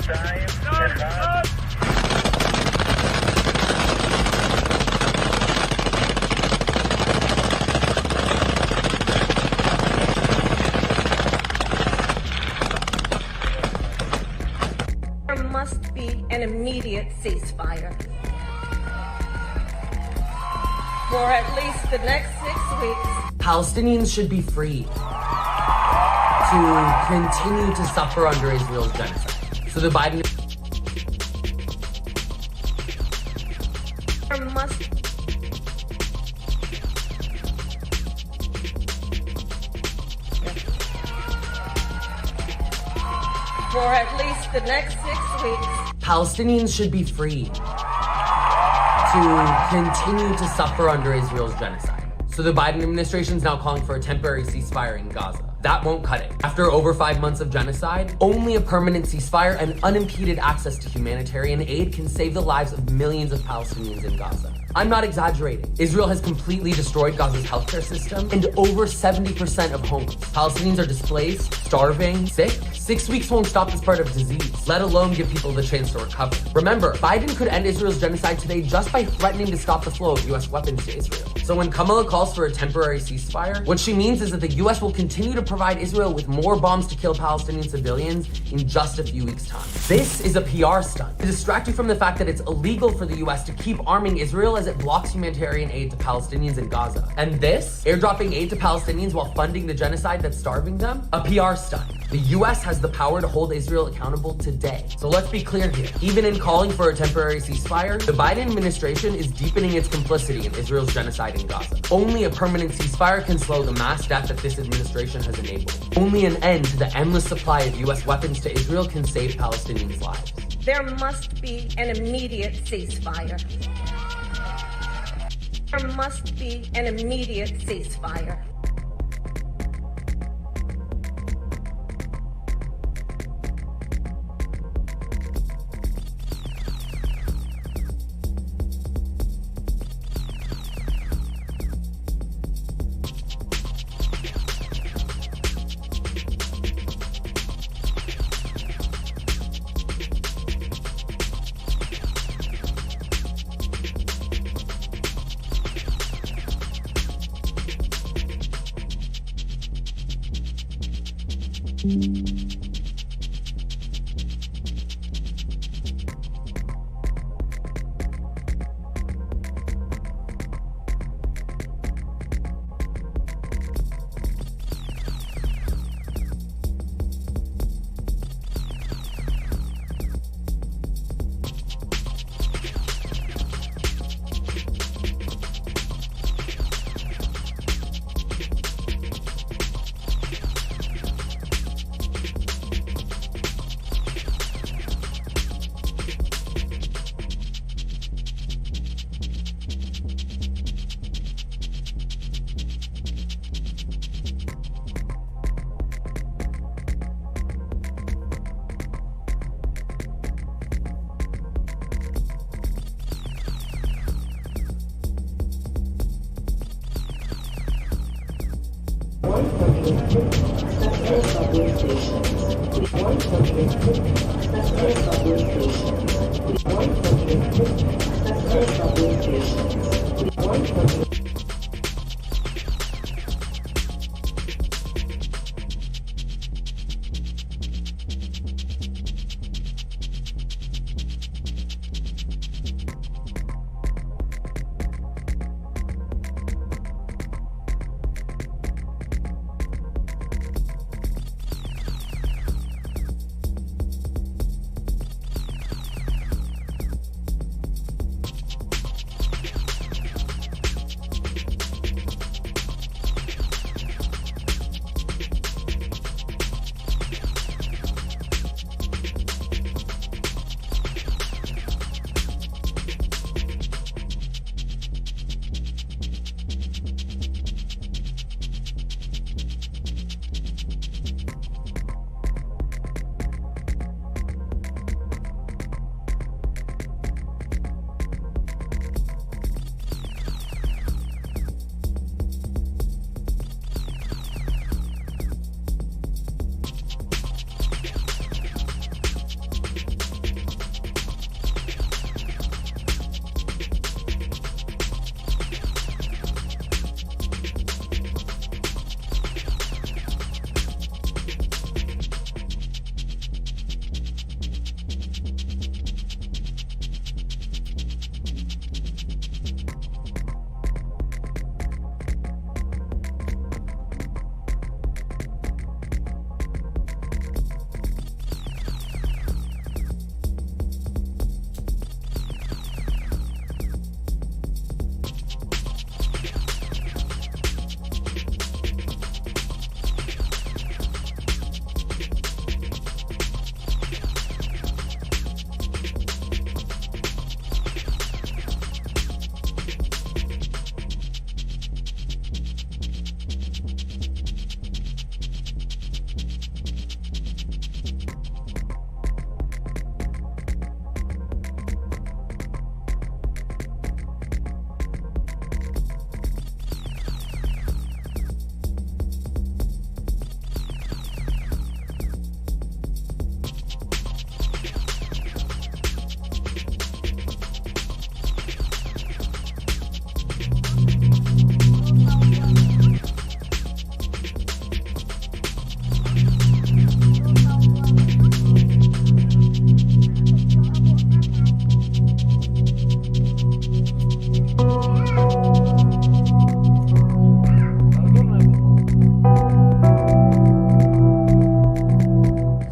There must be an immediate ceasefire. For at least the next 6 weeks, Palestinians should be free to continue to suffer under Israel's genocide. So the Biden... there must for at least the next 6 weeks, Palestinians should be free to continue to suffer under Israel's genocide. So the Biden administration is now calling for a temporary ceasefire in Gaza. That won't cut it. After over 5 months of genocide, only a permanent ceasefire and unimpeded access to humanitarian aid can save the lives of millions of Palestinians in Gaza. I'm not exaggerating. Israel has completely destroyed Gaza's healthcare system and over 70% of homes. Palestinians are displaced, starving, sick. 6 weeks won't stop the spread of disease, let alone give people the chance to recover. Remember, Biden could end Israel's genocide today just by threatening to stop the flow of US weapons to Israel. So when Kamala calls for a temporary ceasefire, what she means is that the US will continue to provide Israel with more bombs to kill Palestinian civilians in just a few weeks' time. This is a PR stunt to distract you from the fact that it's illegal for the US to keep arming Israel as it blocks humanitarian aid to Palestinians in Gaza. And this, airdropping aid to Palestinians while funding the genocide that's starving them, a PR stunt. The US has the power to hold Israel accountable today. So let's be clear here. Even in calling for a temporary ceasefire, the Biden administration is deepening its complicity in Israel's genocide in Gaza. Only a permanent ceasefire can slow the mass death that this administration has enabled. Only an end to the endless supply of US weapons to Israel can save Palestinians' lives. there must be an immediate ceasefire. There must be an immediate ceasefire.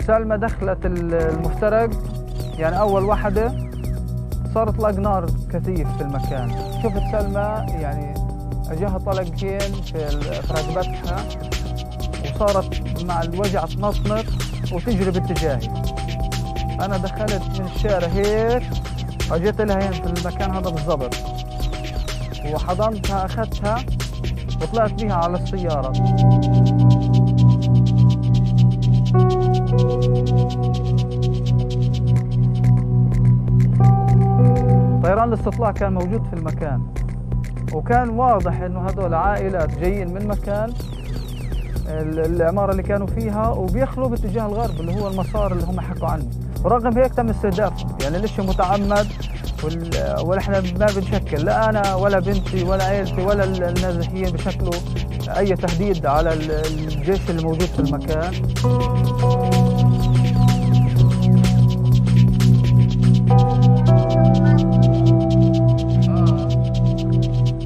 سلمى دخلت المفترق، يعني أول واحدة صار طلق نار كثيف في المكان. شفت سلمى يعني أجاها طلقتين في رقبتها، وصارت مع الوجع تنطنط وتجري باتجاهي. أنا دخلت من الشارع هيك، أجيت لها هين في المكان هذا بالضبط، وحضنتها أخذتها وطلعت بيها على السيارة. طيران الاستطلاع كان موجود في المكان، وكان واضح انه هذول عائلات جايين من مكان العمارة اللي كانوا فيها وبيخلوا باتجاه الغرب اللي هو المسار اللي هم حكوا عنه. ورغم هيك تم استهدافهم، يعني ليش متعمد ولا احنا ما بنشكل، لا انا ولا بنتي ولا عائلتي ولا النازحين بشكلوا اي تهديد على الجيش اللي موجود في المكان.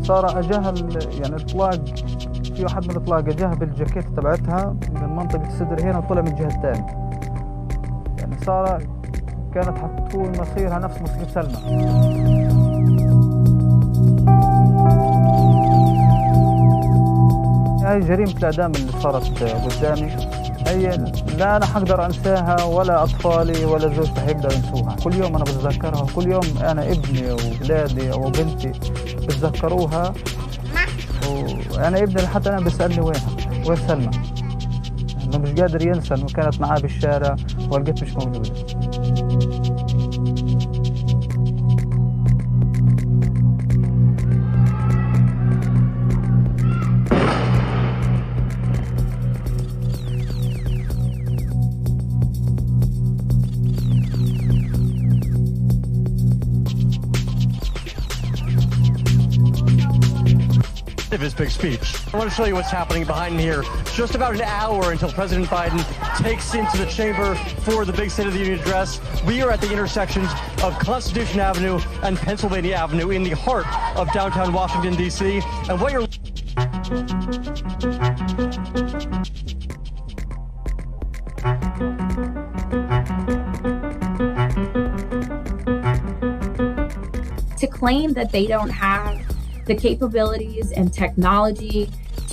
صار اجاها يعني الاطلاق، في واحد من الاطلاق اجاها بالجاكيت تبعتها من منطقه الصدر هنا وطلع من الجهه الثانيه. يعني صار كانت حتكون مصيرها نفس مصير سلمى. هاي جريمة الإعدام اللي صارت قدامي، هي لا أنا حقدر أنساها ولا أطفالي ولا زوجتي حيقدروا ينسوها. كل يوم أنا بتذكرها، وكل يوم أنا ابني وأولادي أو بنتي بتذكروها. وأنا ابني حتى أنا بيسألني وين سلمى، إنه مش قادر ينسى إنه كانت معاه بالشارع ولقيت مش موجودة. Of his big speech. I want to show you what's happening behind here. Just about an hour until President Biden takes into the chamber for the big State of the Union address. We are at the intersections of Constitution Avenue and Pennsylvania Avenue in the heart of downtown Washington, D.C. And what you're to claim that they don't have the capabilities and technology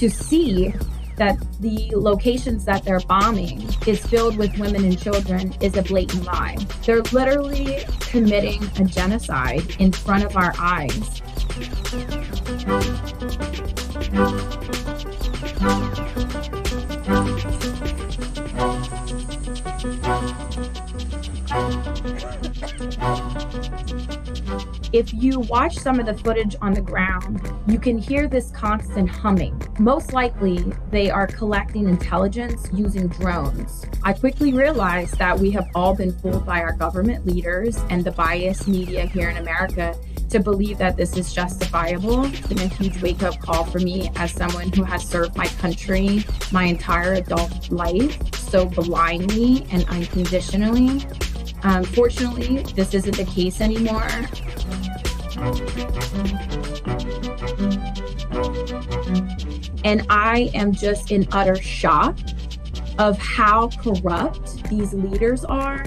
to see that the locations that they're bombing is filled with women and children is a blatant lie. They're literally committing a genocide in front of our eyes. If you watch some of the footage on the ground, you can hear this constant humming. Most likely, they are collecting intelligence using drones. I quickly realized that we have all been fooled by our government leaders and the biased media here in America to believe that this is justifiable. It's been a huge wake-up call for me as someone who has served my country my entire adult life so blindly and unconditionally. Fortunately, this isn't the case anymore. And I am just in utter shock of how corrupt these leaders are.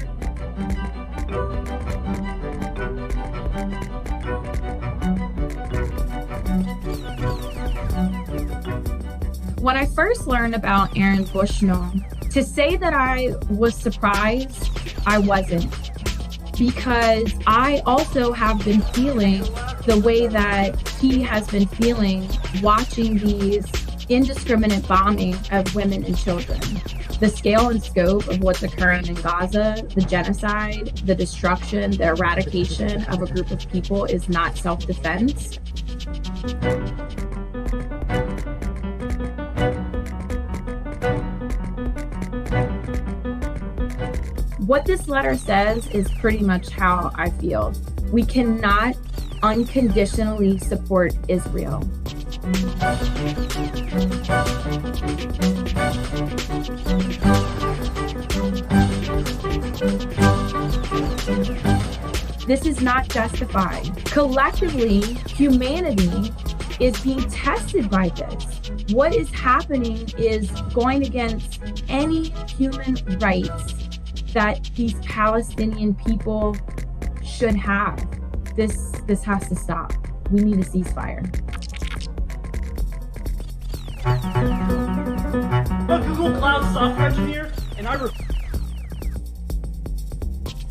When I first learned about Aaron Bushnell, to say that I was surprised, I wasn't. Because I also have been feeling the way that he has been feeling watching these indiscriminate bombing of women and children. The scale and scope of what's occurring in Gaza, the genocide, the destruction, the eradication of a group of people is not self-defense. What this letter says is pretty much how I feel. We cannot unconditionally support Israel. This is not justified. Collectively, humanity is being tested by this. What is happening is going against any human rights that these Palestinian people should have. This has to stop. We need a ceasefire.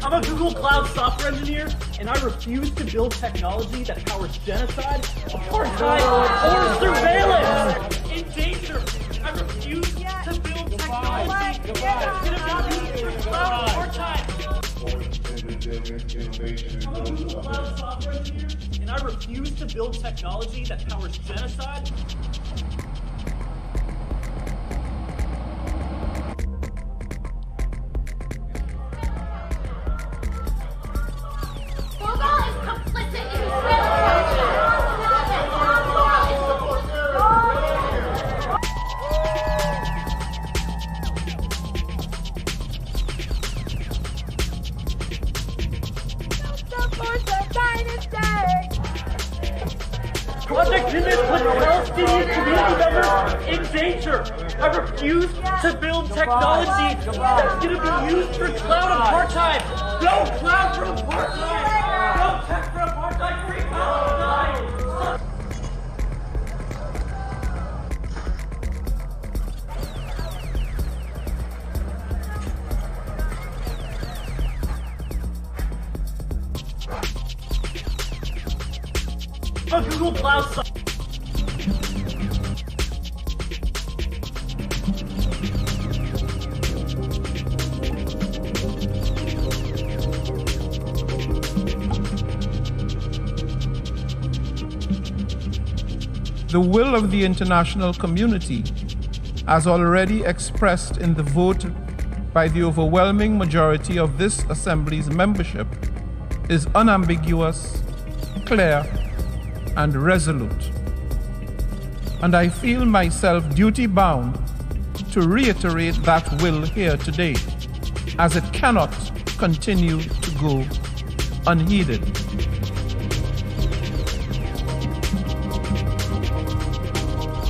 I'm a Google Cloud software engineer, and I refuse to build technology that powers genocide, apartheid, or surveillance. In danger, I refuse to build technology that's going to be used for cloud apartheid. I'm a Google Cloud software engineer, and I refuse to build technology that powers genocide. Project Pivot puts Palestinian community members in danger. I refuse to build technology that's going to be used for cloud apartheid. No cloud for apartheid. No tech for apartheid. Free Palestine. A Google Cloud The will of the international community, as already expressed in the vote by the overwhelming majority of this Assembly's membership, is unambiguous, clear, and resolute. And I feel myself duty-bound to reiterate that will here today, as it cannot continue to go unheeded.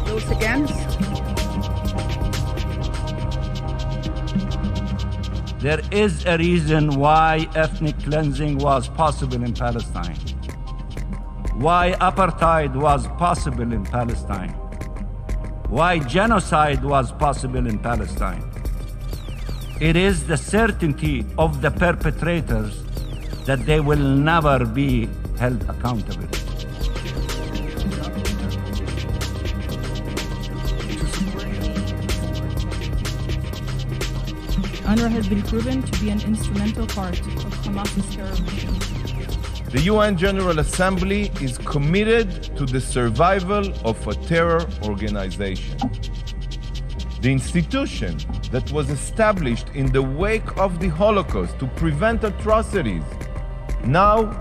Those against? There is a reason why ethnic cleansing was possible in Palestine, why apartheid was possible in Palestine, why genocide was possible in Palestine. It is the certainty of the perpetrators that they will never be held accountable. UNRWA has been proven to be an instrumental part of Hamas's terror mission. The UN General Assembly is committed to the survival of a terror organization. The institution that was established in the wake of the Holocaust to prevent atrocities, now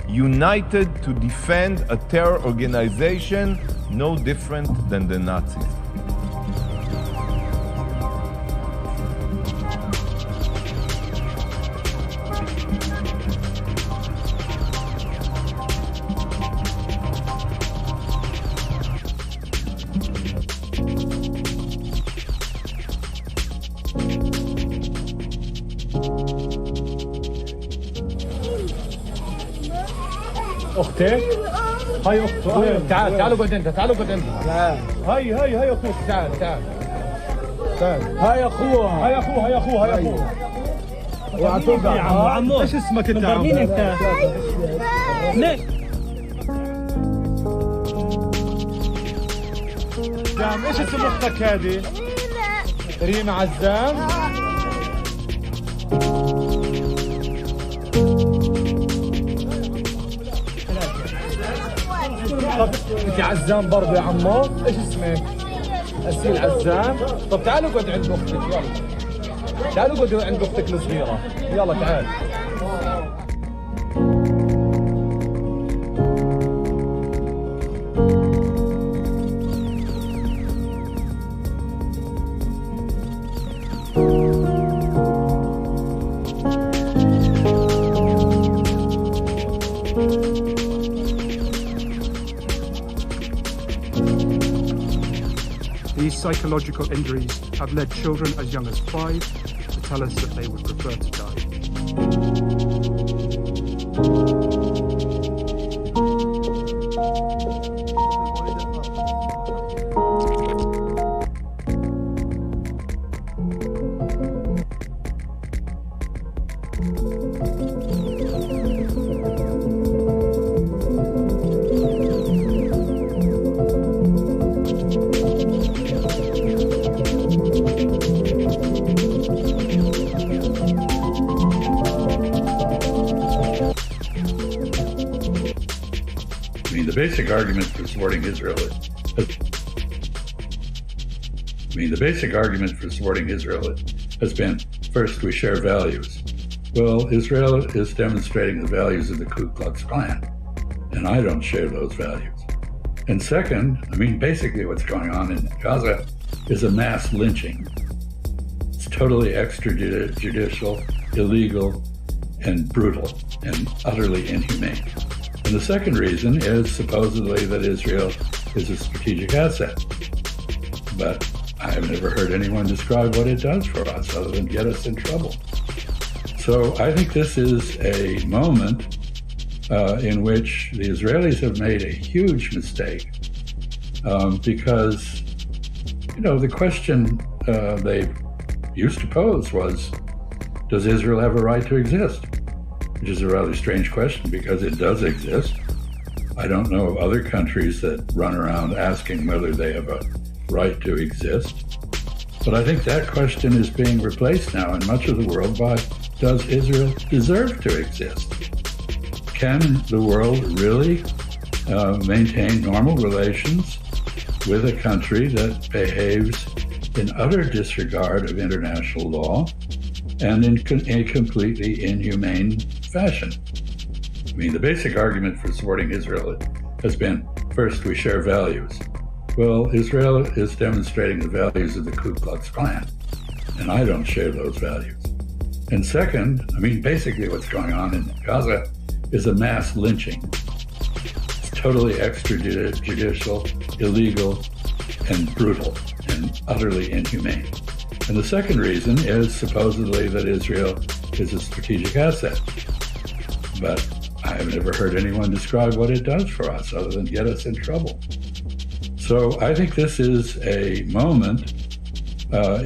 united to defend a terror organization no different than the Nazis. اختي هاي اخته تعالوا قد انت تعالوا قد انت هاي اخوك تعال هاي اخوها هاي اخوه اوعى توقع يا عمو ايش اسمك انت يا عمو انت ليش يا عم ايش اسم اختك هذه ريما عزام انت عزام برضه يا عمو ايش اسمك؟ اسيل عزام طب تعالوا قعدوا عند اختك يلا تعالوا قعدوا عند اختك الصغيره يلا تعال These psychological injuries have led children as young as 5 to tell us that they would prefer to die. The basic argument for supporting Israel has been, first, we share values. Well, Israel is demonstrating the values of the Ku Klux Klan, and I don't share those values. And second, basically what's going on in Gaza is a mass lynching. It's totally extrajudicial, illegal, and brutal, and utterly inhumane. And the second reason is supposedly that Israel is a strategic asset. But I have never heard anyone describe what it does for us other than get us in trouble. So I think this is a moment in which the Israelis have made a huge mistake because, the question they used to pose was, does Israel have a right to exist? Which is a rather strange question because it does exist. I don't know of other countries that run around asking whether they have a right to exist. But I think that question is being replaced now in much of the world by, does Israel deserve to exist? Can the world really maintain normal relations with a country that behaves in utter disregard of international law and in a completely inhumane fashion? The basic argument for supporting Israel has been, first, we share values. Well, Israel is demonstrating the values of the Ku Klux Klan, and I don't share those values. And second, basically what's going on in Gaza is a mass lynching. It's totally extrajudicial, illegal, and brutal, and utterly inhumane. And the second reason is supposedly that Israel is a strategic asset. But I have never heard anyone describe what it does for us other than get us in trouble. So I think this is a moment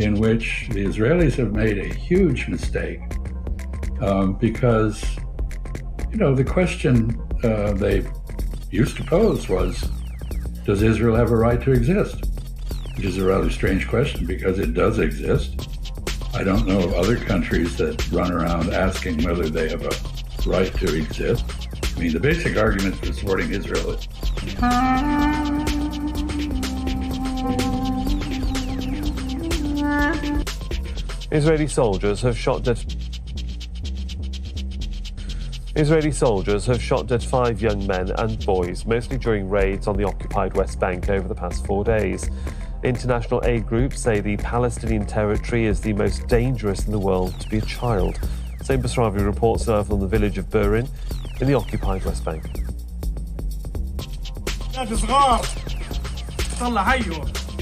in which the Israelis have made a huge mistake because, the question they used to pose was, does Israel have a right to exist? Which is a rather strange question because it does exist. I don't know of other countries that run around asking whether they have a right to exist. The basic argument for supporting Israel is Israeli soldiers have shot dead 5 young men and boys, mostly during raids on the occupied West Bank over the past 4 days. International aid groups say the Palestinian territory is the most dangerous in the world to be a child. Same Basravi reports now from the village of Burin in the occupied West Bank.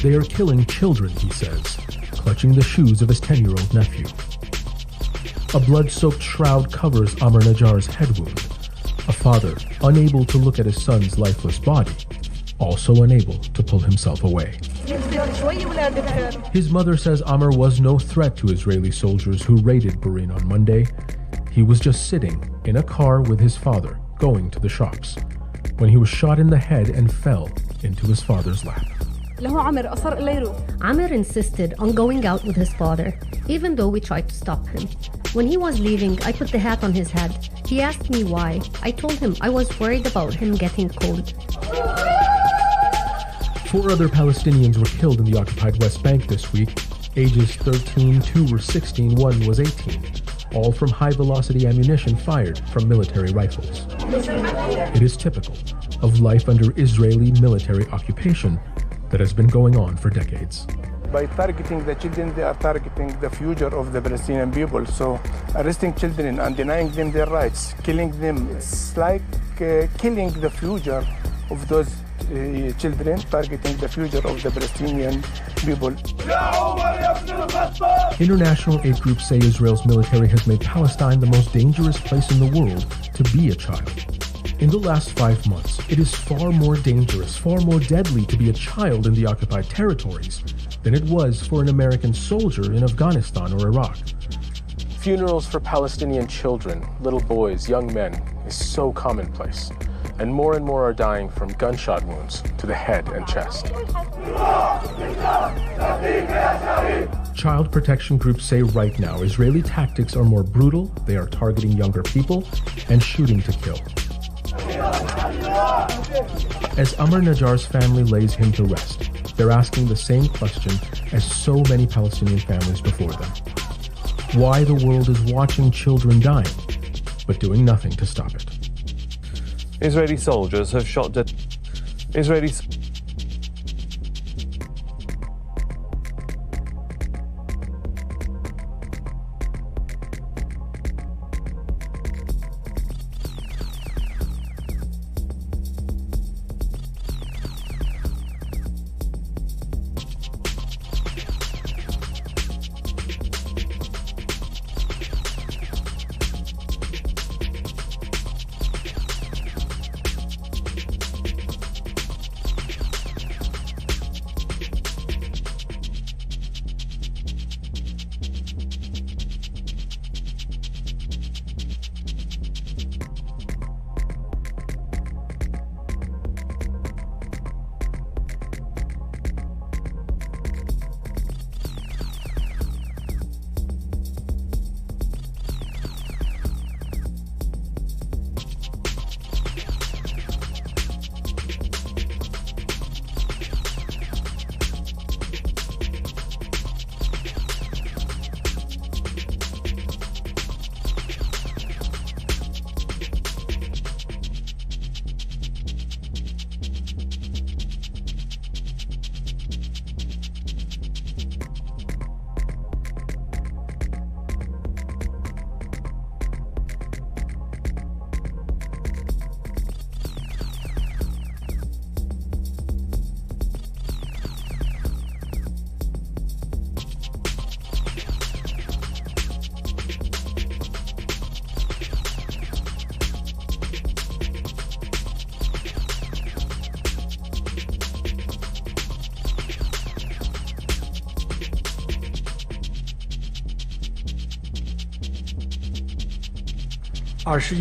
They are killing children, he says, clutching the shoes of his 10-year-old nephew. A blood-soaked shroud covers Amr Najjar's head wound. A father, unable to look at his son's lifeless body, also unable to pull himself away. His mother says Amr was no threat to Israeli soldiers who raided Burin on Monday. He was just sitting in a car with his father, going to the shops, when he was shot in the head and fell into his father's lap. Amr insisted on going out with his father, even though we tried to stop him. When he was leaving, I put the hat on his head. He asked me why. I told him I was worried about him getting cold. 4 other Palestinians were killed in the occupied West Bank this week. Ages 13, 2 were 16, 1 was 18. All from high-velocity ammunition fired from military rifles. It is typical of life under Israeli military occupation that has been going on for decades. By targeting the children, they are targeting the future of the Palestinian people. So arresting children and denying them their rights, killing them, it's like killing the future of those children, targeting the future of the Palestinian people. International aid groups say Israel's military has made Palestine the most dangerous place in the world to be a child. In the last 5 months, it is far more dangerous, far more deadly to be a child in the occupied territories than it was for an American soldier in Afghanistan or Iraq. Funerals for Palestinian children, little boys, young men, is so commonplace, and more are dying from gunshot wounds to the head and chest. Child protection groups say right now Israeli tactics are more brutal, they are targeting younger people, and shooting to kill. As Amr Najjar's family lays him to rest, they're asking the same question as so many Palestinian families before them. Why the world is watching children dying, but doing nothing to stop it. Israeli soldiers have shot dead.21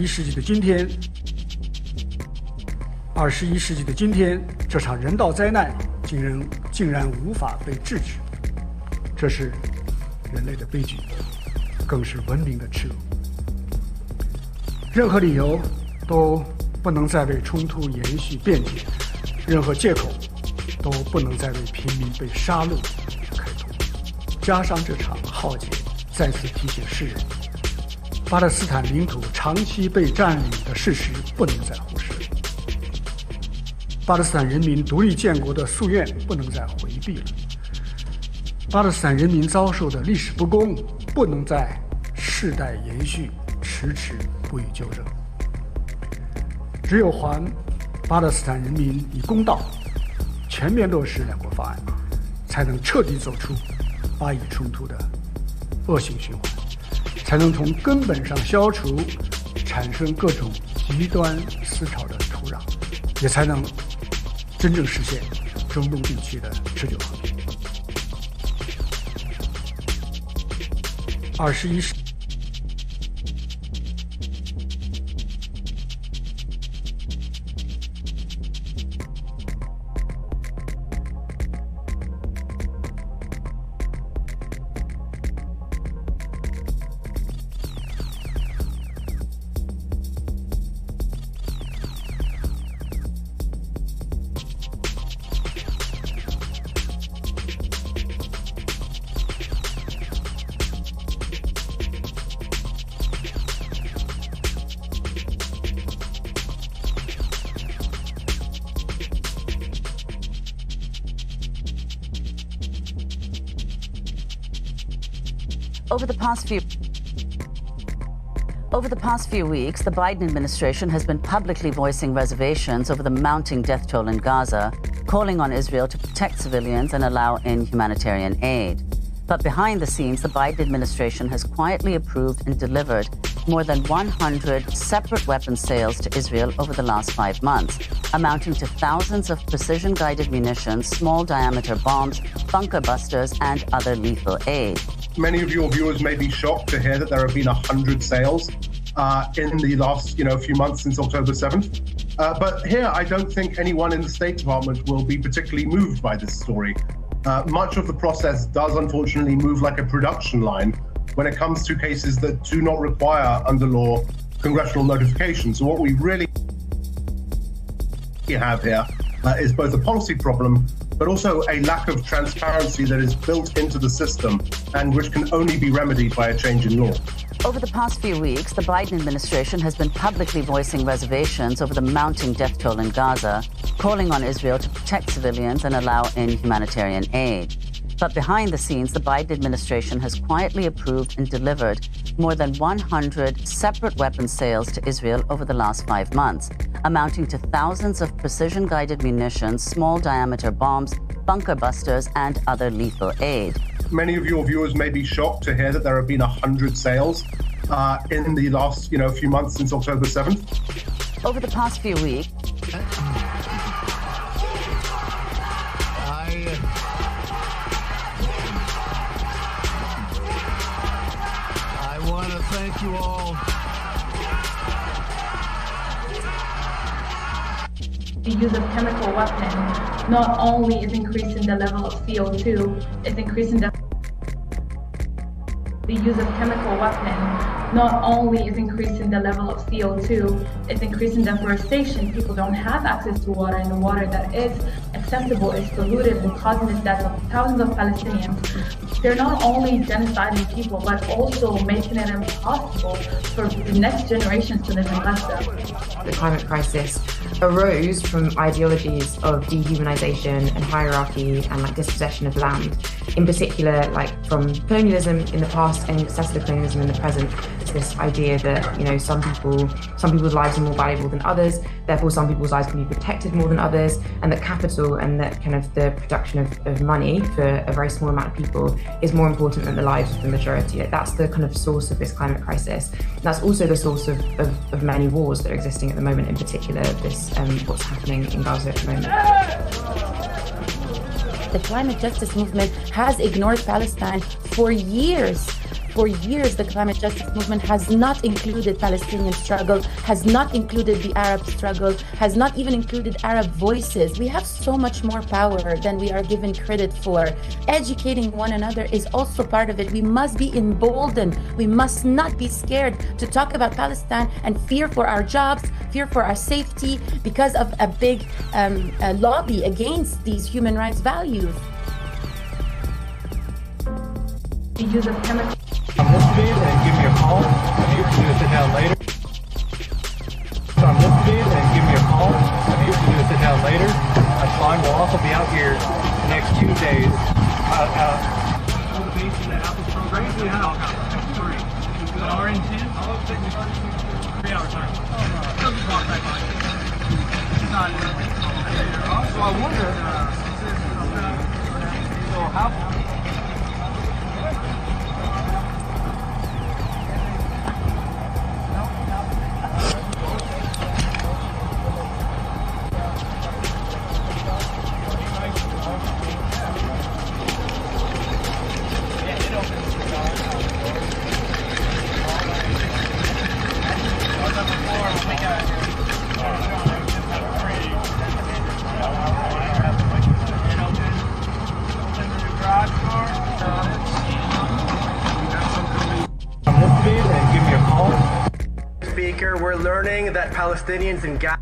世纪的今天，这场人道灾难竟然无法被制止，这是人类的悲剧，更是文明的耻辱。任何理由都不能再为冲突延续辩解，任何借口都不能再为平民被杀戮开脱。加上这场浩劫，再次提醒世人，巴勒斯坦领土长期被占领的事实不能再忽视，巴勒斯坦人民独立建国的夙愿不能再回避了，巴勒斯坦人民遭受的历史不公不能再世代延续，迟迟不予纠正。只有还巴勒斯坦人民以公道，全面落实两国方案，才能彻底走出巴以冲突的恶性循环，才能从根本上消除产生各种极端思潮的土壤，也才能真正实现中东地区的持久和平。21世Over the past few Over the past few weeks, the Biden administration has been publicly voicing reservations over the mounting death toll in Gaza, calling on Israel to protect civilians and allow in humanitarian aid. But behind the scenes, the Biden administration has quietly approved and delivered more than 100 separate weapons sales to Israel over the last 5 months, amounting to thousands of precision-guided munitions, small-diameter bombs, bunker busters, and other lethal aid. Many of your viewers may be shocked to hear that there have been 100 sales in the last few months since October 7th. But here, I don't think anyone in the State Department will be particularly moved by this story. Much of the process does unfortunately move like a production line when it comes to cases that do not require, under law, congressional notification. So what we really have here is both a policy problem, but also a lack of transparency that is built into the system and which can only be remedied by a change in law. Over the past few weeks, the Biden administration has been publicly voicing reservations over the mounting death toll in Gaza, calling on Israel to protect civilians and allow in humanitarian aid. But behind the scenes, the Biden administration has quietly approved and delivered more than 100 separate weapons sales to Israel over the last 5 months, amounting to thousands of precision-guided munitions, small-diameter bombs, bunker busters, and other lethal aid. Many of your viewers may be shocked to hear that there have been 100 sales in the last few months since October 7th. Over the past few weeks, I want to thank you all. The use of chemical weapons not only is increasing the level of CO2, it's increasing the use of chemical weapons not only is increasing the level of CO2, it's increasing deforestation. People don't have access to water, and the water that is accessible is polluted and causing the death of thousands of Palestinians. They're not only genociding people, but also making it impossible for the next generations to live in Gaza. The climate crisis arose from ideologies of dehumanization and hierarchy and dispossession of land. In particular, from colonialism in the past and settler colonialism in the present, it's this idea that some people's lives are more valuable than others, therefore some people's lives can be protected more than others, and that capital and that kind of the production of money for a very small amount of people is more important than the lives of the majority. That's the kind of source of this climate crisis. And that's also the source of many wars that are existing at the moment, in particular this what's happening in Gaza at the moment. The climate justice movement has ignored Palestine for years. For years, the climate justice movement has not included Palestinian struggle, has not included the Arab struggle, has not even included Arab voices. We have so much more power than we are given credit for. Educating one another is also part of it. We must be emboldened. We must not be scared to talk about Palestine and fear for our jobs, fear for our safety because of a big lobby against these human rights values. The use of chemical on this feed and give me a call. You can do a sit down later. On this feed and give me a call. You can do a sit down later. That's fine. We'll also be out here the next 2 days. So I wonder. So how? We're learning that Palestinians in Gaza.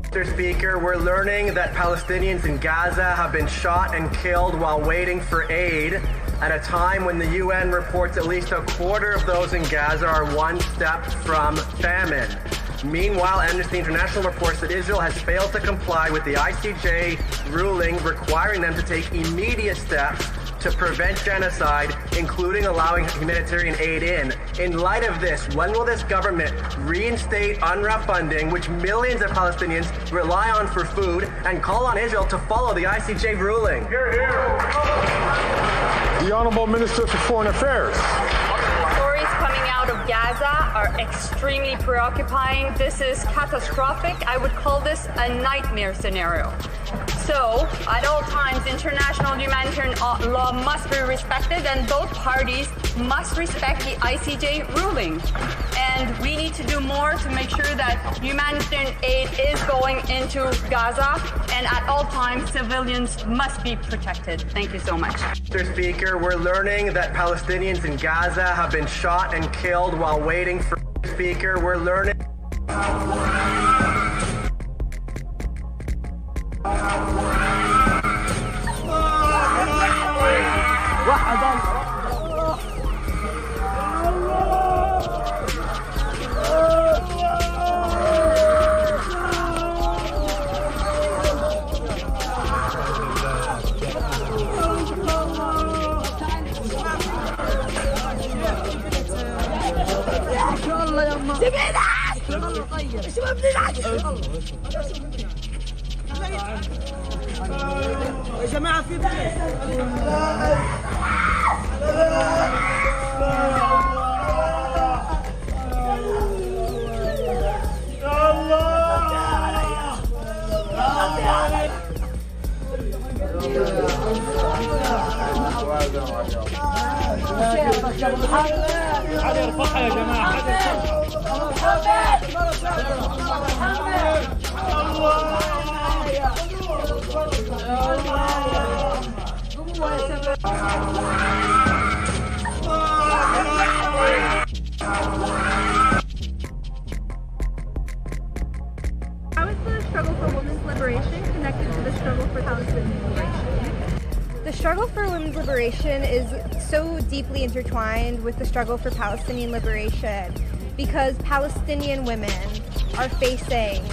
Mr. Speaker, we're learning that Palestinians in Gaza have been shot and killed while waiting for aid at a time when the UN reports at least a quarter of those in Gaza are one step from famine. Meanwhile, Amnesty International reports that Israel has failed to comply with the ICJ ruling requiring them to take immediate steps to prevent genocide, including allowing humanitarian aid in. In light of this, when will this government reinstate UNRWA funding, which millions of Palestinians rely on for food, and call on Israel to follow the ICJ ruling? Hear, hear. The Honorable Minister for Foreign Affairs. Stories coming out of Gaza are extremely preoccupying. This is catastrophic. I would call this a nightmare scenario. So, at all times, international humanitarian law must be respected, and both parties must respect the ICJ ruling. And we need to do more to make sure that humanitarian aid is going into Gaza, and at all times, civilians must be protected. Thank you so much. Mr. Speaker, we're learning that Palestinians in Gaza have been shot and killed while waiting for... Speaker, we're learning... يا جماعة في حد يرفعها يا جماعة. How is the struggle for women's liberation connected to the struggle for Palestinian liberation? The struggle for women's liberation is so deeply intertwined with the struggle for Palestinian liberation because Palestinian women are facing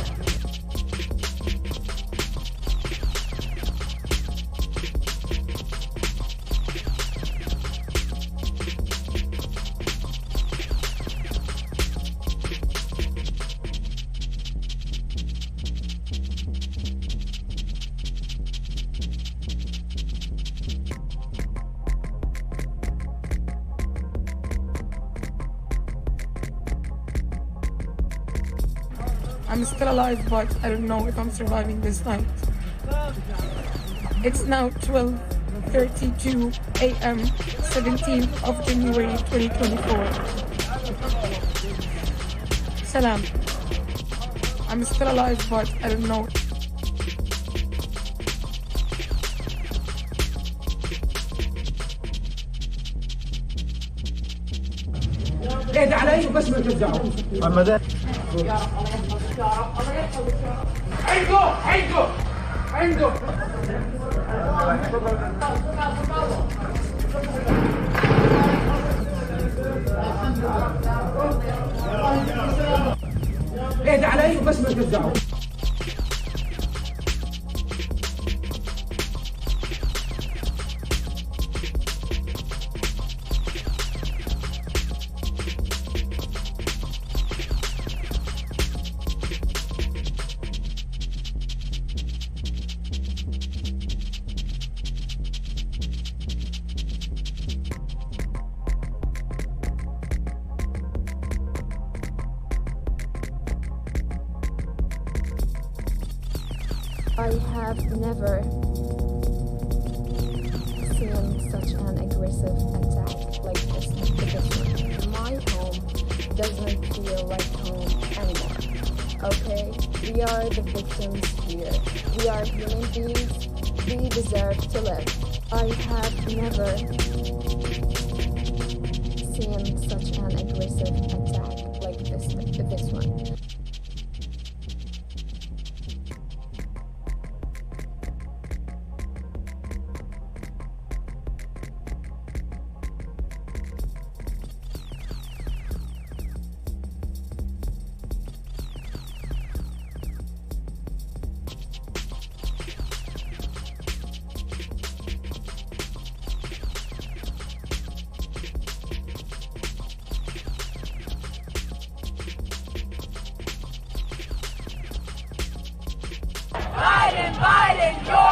I'm still alive, but I don't know if I'm surviving this night. It's now 12:32 a.m., 17th of January 2024. Salam. I'm still alive, but I don't know. اهدى علي وبس ما ترجعوا. محمد عنده عنده عنده اهدى علي وبس ما ترجعوا. I have never seen such an aggressive attack like this one. My home doesn't feel like home anymore. Okay? We are the victims here. We are human beings. We deserve to live. I have never seen such an aggressive attack like this one. Biden, you're